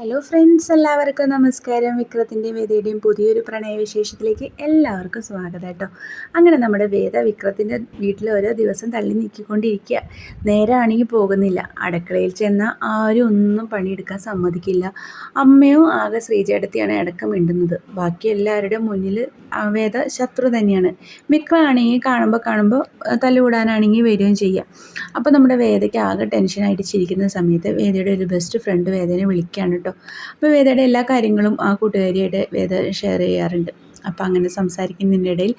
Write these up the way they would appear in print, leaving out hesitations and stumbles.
Hello friends, എല്ലാവർക്കും നമസ്കാരം. വിക്രത്തിൻ്റെയും വേദയുടെയും പുതിയൊരു പ്രണയവിശേഷത്തിലേക്ക് എല്ലാവർക്കും സ്വാഗതം കേട്ടോ. അങ്ങനെ നമ്മുടെ വേദ വിക്രത്തിൻ്റെ വീട്ടിൽ ഓരോ ദിവസം തള്ളി നീക്കിക്കൊണ്ടിരിക്കുക. നേരാണെങ്കിൽ പോകുന്നില്ല. അടുക്കളയിൽ ചെന്നാൽ ആരും ഒന്നും പണിയെടുക്കാൻ സമ്മതിക്കില്ല. അമ്മയും ആകെ ശ്രീചേട്ടത്തിയാണ് അടക്കം മിണ്ടുന്നത്. ബാക്കി എല്ലാവരുടെ മുന്നിൽ വേദ ശത്രു തന്നെയാണ്. വിക്രമാണെങ്കിൽ കാണുമ്പോൾ തല്ലുകൂടാനാണെങ്കിൽ വരികയും ചെയ്യുക. അപ്പോൾ നമ്മുടെ വേദയ്ക്ക് ആകെ ടെൻഷനായിട്ട് ചിരിക്കുന്ന സമയത്ത് വേദയുടെ ഒരു ബെസ്റ്റ് ഫ്രണ്ട് വേദനെ വിളിക്കുകയാണ് കേട്ടോ. അപ്പോൾ വേദയുടെ എല്ലാ കാര്യങ്ങളും ആ കൂട്ടുകാരിയായിട്ട് വേദ ഷെയർ ചെയ്യാറുണ്ട്. അപ്പോൾ അങ്ങനെ സംസാരിക്കുന്നതിൻ്റെ ഇടയിൽ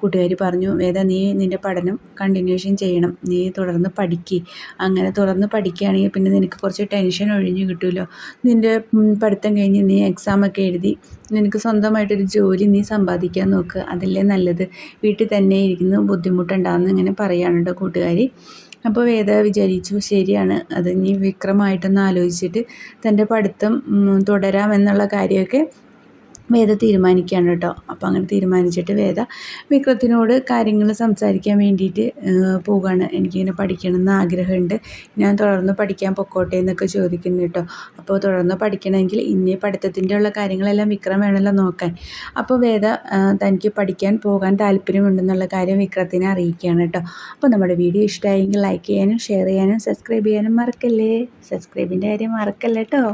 കൂട്ടുകാരി പറഞ്ഞു, വേദ നീ നിൻ്റെ പഠനം കണ്ടിന്യൂഷൻ ചെയ്യണം, നീ തുടർന്ന് പഠിക്കുക. അങ്ങനെ തുടർന്ന് പഠിക്കുകയാണെങ്കിൽ പിന്നെ നിനക്ക് കുറച്ച് ടെൻഷൻ ഒഴിഞ്ഞു കിട്ടുമല്ലോ. നിൻ്റെ പഠിത്തം കഴിഞ്ഞ് നീ എക്സാമൊക്കെ എഴുതി നിനക്ക് സ്വന്തമായിട്ടൊരു ജോലി നീ സമ്പാദിക്കാൻ നോക്കുക, അതല്ലേ നല്ലത്. വീട്ടിൽ തന്നെ ഇരിക്കുന്ന ബുദ്ധിമുട്ടുണ്ടാകുന്ന ഇങ്ങനെ പറയാനുണ്ടോ കൂട്ടുകാരി. അപ്പോൾ വേദ വിചാരിച്ചു, ശരിയാണ്, അത് ഇനി വിക്രമായിട്ടൊന്ന് ആലോചിച്ചിട്ട് തൻ്റെ പഠിത്തം തുടരാമെന്നുള്ള കാര്യമൊക്കെ വേദ തീരുമാനിക്കുകയാണ് കേട്ടോ. അപ്പോൾ അങ്ങനെ തീരുമാനിച്ചിട്ട് വേദ വിക്രത്തിനോട് കാര്യങ്ങൾ സംസാരിക്കാൻ വേണ്ടിയിട്ട് പോവുകയാണ്. എനിക്കിങ്ങനെ പഠിക്കണമെന്ന് ആഗ്രഹമുണ്ട്, ഞാൻ തുടർന്ന് പഠിക്കാൻ പൊക്കോട്ടെ എന്നൊക്കെ ചോദിക്കുന്നു കേട്ടോ. അപ്പോൾ തുടർന്ന് പഠിക്കണമെങ്കിൽ ഇനി പഠിത്തത്തിൻ്റെ ഉള്ള കാര്യങ്ങളെല്ലാം വിക്രം വേണമല്ലോ നോക്കാൻ. അപ്പോൾ വേദ തനിക്ക് പഠിക്കാൻ പോകാൻ താല്പര്യമുണ്ടെന്നുള്ള കാര്യം വിക്രത്തിനെ അറിയിക്കുകയാണ് കേട്ടോ. അപ്പോൾ നമ്മുടെ വീഡിയോ ഇഷ്ടമായെങ്കിൽ ലൈക്ക് ചെയ്യാനും ഷെയർ ചെയ്യാനും സബ്സ്ക്രൈബ് ചെയ്യാനും മറക്കല്ലേ. സബ്സ്ക്രൈബിൻ്റെ കാര്യം മറക്കല്ലേ കേട്ടോ.